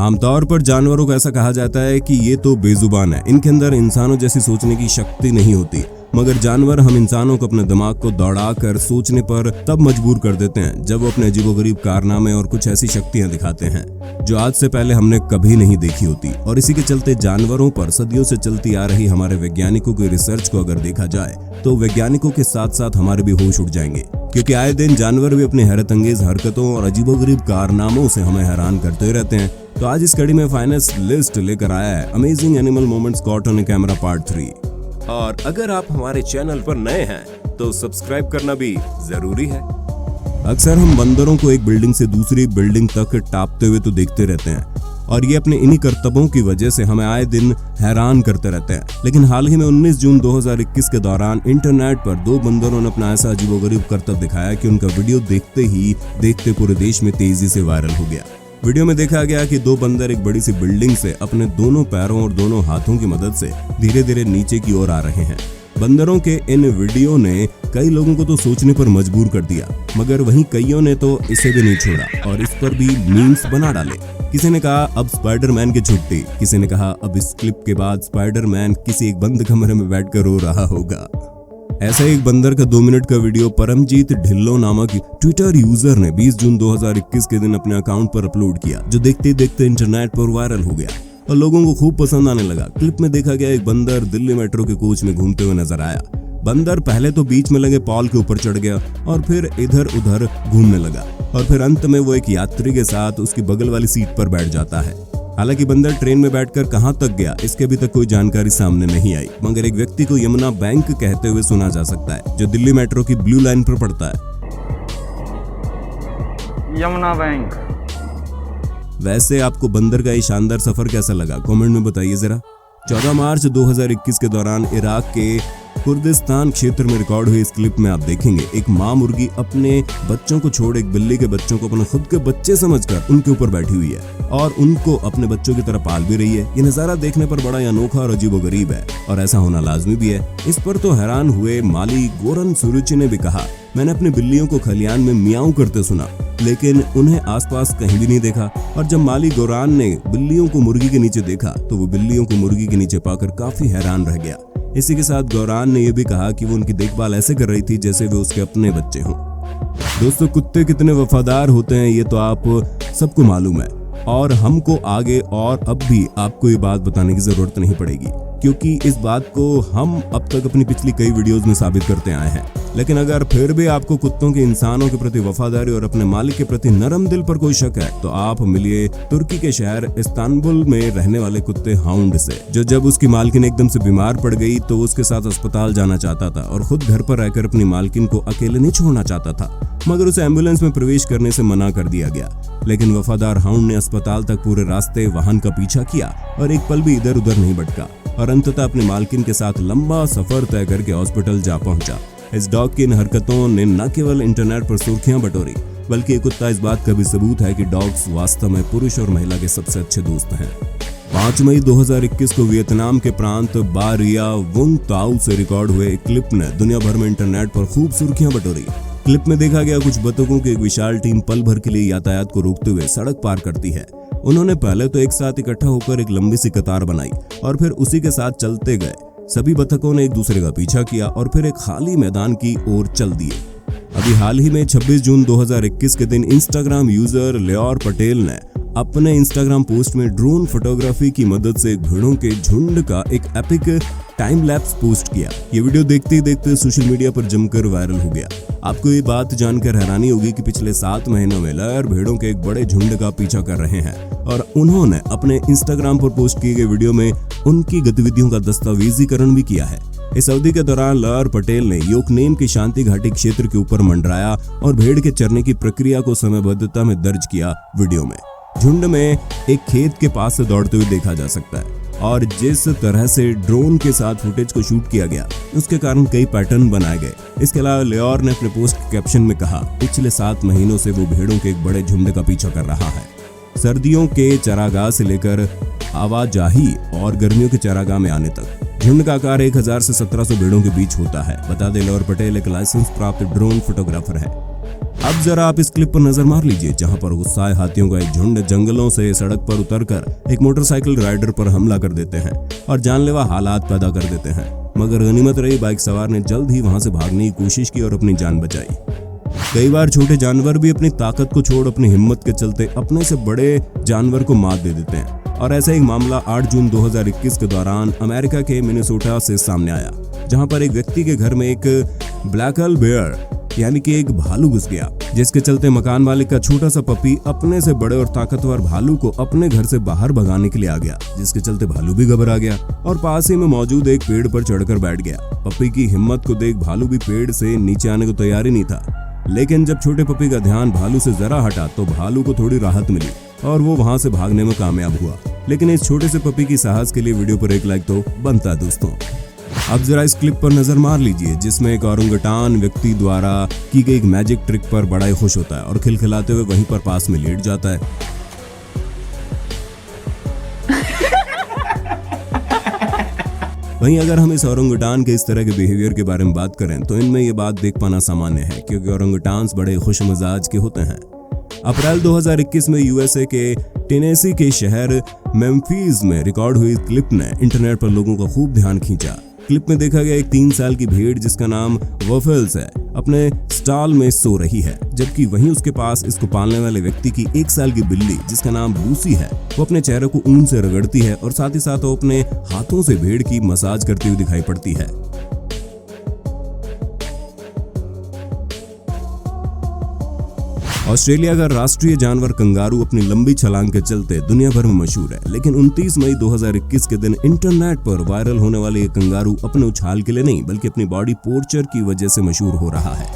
आमतौर पर जानवरों को ऐसा कहा जाता है कि ये तो बेजुबान है, इनके अंदर इंसानों जैसी सोचने की शक्ति नहीं होती। मगर जानवर हम इंसानों को अपने दिमाग को दौड़ाकर सोचने पर तब मजबूर कर देते हैं जब वो अपने अजीबोगरीब कारनामे और कुछ ऐसी शक्तियां दिखाते हैं जो आज से पहले हमने कभी नहीं देखी होती। और इसी के चलते जानवरों पर सदियों से चलती आ रही हमारे वैज्ञानिकों की रिसर्च को अगर देखा जाए तो वैज्ञानिकों के साथ साथ हमारे भी होश उड़ जाएंगे, क्योंकि आए दिन जानवर भी अपनी हैरतअंगेज हरकतों और अजीबोगरीब कारनामों से हमें हैरान करते रहते हैं। तो आज इस कड़ी में फाइनेस्ट लिस्ट लेकर आया है amazing animal moments caught on camera part 3। और अगर आप हमारे चैनल पर नए हैं तो सब्सक्राइब करना भी जरूरी है। अक्सर हम बंदरों को एक बिल्डिंग से दूसरी बिल्डिंग तक टापते हुए तो देखते रहते हैं और ये अपने इन्हीं करतबों की वजह से हमें आए दिन हैरान करते रहते हैं। लेकिन हाल ही में 19 जून 2021 के दौरान इंटरनेट पर 2 बंदरों ने अपना ऐसा अजीबोगरीब करतब दिखाया कि उनका वीडियो देखते पूरे देश में तेजी से वायरल हो गया। वीडियो में देखा गया कि 2 बंदर एक बड़ी सी बिल्डिंग से अपने दोनों पैरों और दोनों हाथों की मदद से धीरे धीरे नीचे की ओर आ रहे हैं। बंदरों के इन वीडियो ने कई लोगों को तो सोचने पर मजबूर कर दिया, मगर वहीं कईयों ने तो इसे भी नहीं छोड़ा और इस पर भी मीम्स बना डाले। किसी ने कहा अब स्पाइडरमैन की छुट्टी, किसी ने कहा अब इस क्लिप के बाद स्पाइडरमैन किसी एक बंद कमरे में बैठकर रो रहा होगा। ऐसा एक बंदर का 2 मिनट का वीडियो परमजीत ढिल्लो नामक ट्विटर यूजर ने 20 जून 2021 के दिन अपने अकाउंट पर अपलोड किया, जो देखते देखते इंटरनेट पर वायरल हो गया और लोगों को खूब पसंद आने लगा। क्लिप में देखा गया एक बंदर दिल्ली मेट्रो के कोच में घूमते हुए नजर आया। बंदर पहले तो बीच में लगे पॉल के ऊपर चढ़ गया और फिर इधर उधर घूमने लगा और फिर अंत में वो एक यात्री के साथ उसकी बगल वाली सीट पर बैठ जाता है। हालांकि बंदर ट्रेन में बैठकर कहां तक गया इसके अभी तक कोई जानकारी सामने नहीं आई, मगर एक व्यक्ति को यमुना बैंक कहते हुए सुना जा सकता है जो दिल्ली मेट्रो की ब्लू लाइन पर पड़ता है। यमुना बैंक। वैसे आपको बंदर का ये शानदार सफर कैसा लगा, कमेंट में बताइए जरा। 14 मार्च 2021 के दौरान इराक के कुर्दिस्तान क्षेत्र में रिकॉर्ड हुई इस क्लिप में आप देखेंगे एक माँ मुर्गी अपने बच्चों को छोड़ एक बिल्ली के बच्चों को अपने खुद के बच्चे समझकर उनके ऊपर बैठी हुई है और उनको अपने बच्चों की तरह पाल भी रही है। ये नजारा देखने पर बड़ा अनोखा और अजीबोगरीब है और ऐसा होना लाजमी भी है। इस पर तो हैरान हुए माली गोरन सुरुचि ने भी कहा, मैंने अपनी बिल्लियों को खलियान में मियाऊं करते सुना लेकिन उन्हें आसपास कहीं भी नहीं देखा। और जब माली गोरान ने बिल्लियों को मुर्गी के नीचे देखा तो वो बिल्लियों को मुर्गी के नीचे पाकर काफी हैरान रह गया। इसी के साथ गौरान ने यह भी कहा कि वो उनकी देखभाल ऐसे कर रही थी जैसे वे उसके अपने बच्चे हों। दोस्तों, कुत्ते कितने वफादार होते हैं ये तो आप सबको मालूम है और हमको आगे और अब भी आपको ये बात बताने की जरूरत नहीं पड़ेगी, क्योंकि इस बात को हम अब तक अपनी पिछली कई वीडियोस में साबित करते आए हैं। लेकिन अगर फिर भी आपको कुत्तों के इंसानों के प्रति वफादारी और अपने मालिक के प्रति नरम दिल पर कोई शक है तो आप मिलिए तुर्की के शहर इस्तांबुल में रहने वाले कुत्ते हाउंड से, जो जब उसकी मालकिन एकदम से बीमार पड़ गई तो उसके साथ अस्पताल जाना चाहता था और खुद घर पर रहकर अपनी मालकिन को अकेले नहीं छोड़ना चाहता था, मगर उसे एम्बुलेंस में प्रवेश करने से मना कर दिया गया। लेकिन वफादार हाउंड ने अस्पताल तक पूरे रास्ते वाहन का पीछा किया और एक पल भी इधर उधर नहीं भटका और अंततः अपनी मालकिन के साथ लंबा सफर तय करके हॉस्पिटल जा पहुंचा। इस डॉग की इन हरकतों ने न केवल इंटरनेट पर सुर्खियां बटोरी, बल्कि ये कुत्ता इस बात का भी सबूत है कि डॉग्स वास्तव में पुरुष और महिला के सबसे अच्छे दोस्त हैं। 5 मई 2021 को वियतनाम के प्रांत बा रिया वुंग ताऊ से रिकॉर्ड हुए एक क्लिप ने दुनिया भर में इंटरनेट पर खूब सुर्खियां बटोरी। क्लिप में देखा गया कुछ बतखों की एक विशाल टीम पल भर के लिए यातायात को रोकते हुए सड़क पार करती है। उन्होंने पहले तो एक साथ इकट्ठा होकर एक लंबी सी कतार बनाई और फिर उसी के साथ चलते गए। सभी बतखों ने एक दूसरे का पीछा किया और फिर एक खाली मैदान की ओर चल दिए। अभी हाल ही में 26 जून 2021 के दिन इंस्टाग्राम यूजर लेओर पटेल ने अपने इंस्टाग्राम पोस्ट में ड्रोन फोटोग्राफी की मदद से भेड़ों के झुंड का एक एपिक टाइम लैप्स पोस्ट किया। ये वीडियो देखते ही देखते सोशल मीडिया पर जमकर वायरल हो गया। आपको ये बात जानकर हैरानी होगी कि पिछले 7 महीनों में लेयर भेड़ों के एक बड़े झुंड का पीछा कर रहे हैं और उन्होंने अपने इंस्टाग्राम पर पोस्ट किए गए वीडियो में उनकी गतिविधियों का दस्तावेजीकरण भी किया है। इस अवधि के दौरान लेओर पटेल ने योकनेम की शांति घाटी क्षेत्र के ऊपर मंडराया और भेड़ के चरने की प्रक्रिया को समयबद्धता में दर्ज किया। वीडियो में झुंड में एक खेत के पास से दौड़ते हुए देखा जा सकता है और जिस तरह से ड्रोन के साथ फुटेज को शूट किया गया उसके कारण कई पैटर्न बनाए गए। इसके अलावा लेओर ने अपने पोस्ट के कैप्शन में कहा, पिछले 7 महीनों से वो भेड़ों के एक बड़े झुंड का पीछा कर रहा है। सर्दियों के चारागाह से लेकर आवाजाही और गर्मियों के चारागाह में आने तक झुंड का आकार 1000 से 1700 भेड़ों के बीच होता है। बता दें लेओर पटेल एक लाइसेंस प्राप्त ड्रोन फोटोग्राफर है। अब जरा आप इस क्लिप पर नजर मार लीजिए, जहां पर गुस्साए हाथियों का एक झुंड जंगलों से सड़क पर उतरकर एक मोटरसाइकिल राइडर पर हमला कर देते हैं और जानलेवा हालात पैदा कर देते हैं। मगर गनीमत रही, बाइक सवार ने जल्द ही वहां से भागने की कोशिश की और अपनी जान बचाई। कई बार छोटे जानवर भी अपनी ताकत को छोड़ अपनी हिम्मत के चलते अपने से बड़े जानवर को मात दे देते हैं। और ऐसा एक मामला 8 जून 2021 के दौरान अमेरिका के मिनेसोटा से सामने आया, जहां पर एक व्यक्ति के घर में एक ब्लैकल बेयर यानी कि एक भालू घुस गया, जिसके चलते मकान मालिक का छोटा सा पपी अपने से बड़े और ताकतवर भालू को अपने घर से बाहर भगाने के लिए आ गया, जिसके चलते भालू भी घबरा गया और पास ही में मौजूद एक पेड़ पर चढ़कर बैठ गया। पपी की हिम्मत को देख भालू भी पेड़ से नीचे आने को तैयार ही नहीं था, लेकिन जब छोटे पपी का ध्यान भालू से जरा हटा तो भालू को थोड़ी राहत मिली और वो वहां से भागने में कामयाब हुआ। लेकिन इस छोटे से पपी की साहस के लिए वीडियो पर एक लाइक तो बनता है दोस्तों। अब जरा इस क्लिप पर नजर मार लीजिए, जिसमें एक ओरंगुटान व्यक्ति द्वारा की गई एक मैजिक ट्रिक पर बड़ा ही खुश होता है और खिलखिलाते हुए वहीं पर पास में लेट जाता है। वहीं अगर हम इस ओरंगुटान के इस तरह के बिहेवियर के बारे में बात करें तो इनमें ये बात देख पाना सामान्य है, क्योंकि ओरंगुटान्स बड़े खुश मिजाज के होते हैं। अप्रैल 2021 में यूएसए के टेनेसी के शहर मेम्फिस में रिकॉर्ड हुई क्लिप ने इंटरनेट पर लोगों का खूब ध्यान खींचा। क्लिप में देखा गया एक 3 साल की भेड़ जिसका नाम वफेल्स है, अपने स्टॉल में सो रही है, जबकि वहीं उसके पास इसको पालने वाले व्यक्ति की 1 साल की बिल्ली जिसका नाम लूसी है, वो अपने चेहरे को ऊन से रगड़ती है और साथ ही साथ वो अपने हाथों से भेड़ की मसाज करती हुई दिखाई पड़ती है। ऑस्ट्रेलिया का राष्ट्रीय जानवर कंगारू अपनी लंबी छलांग के चलते दुनिया भर में मशहूर है, लेकिन 29 मई 2021 के दिन इंटरनेट पर वायरल होने वाले ये कंगारू अपने उछाल के लिए नहीं बल्कि अपनी बॉडी पोर्चर की वजह से मशहूर हो रहा है।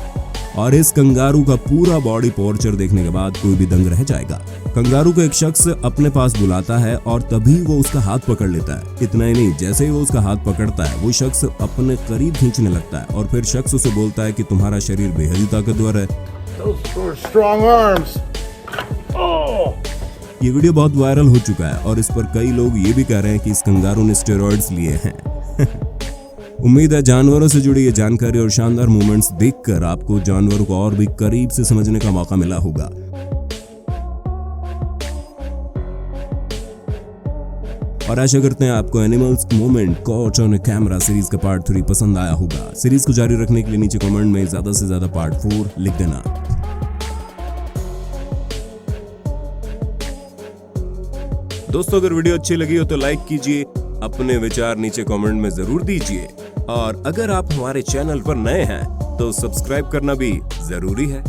और इस कंगारू का पूरा बॉडी पोर्चर देखने के बाद कोई भी दंग रह जाएगा। कंगारू को एक शख्स अपने पास बुलाता है और तभी वो उसका हाथ पकड़ लेता है। इतना ही नहीं, जैसे ही वो उसका हाथ पकड़ता है वो शख्स अपने करीब खींचने लगता है और फिर शख्स उसे बोलता है कि तुम्हारा शरीर बेहद ही ताकतवर है। Strong arms. Oh. ये वीडियो बहुत वायरल हो चुका है और इस पर कई लोग ये भी कह रहे हैं कि इस कंगारू ने स्टेरॉइड्स लिए हैं। उम्मीद है जानवरों से जुड़ी ये जानकारी और शानदार मोमेंट्स देखकर आपको जानवरों को और भी करीब से समझने का मौका मिला होगा। और आशा करते हैं आपको animals moment caught on camera series का पार्ट 3 पसंद आया होगा। सीरीज को जारी रखने के लिए नीचे कमेंट में ज्यादा से ज्यादा पार्ट 4 लिख देना। दोस्तों, अगर वीडियो अच्छी लगी हो तो लाइक कीजिए, अपने विचार नीचे कमेंट में जरूर दीजिए और अगर आप हमारे चैनल पर नए हैं तो सब्सक्राइब करना भी जरूरी है।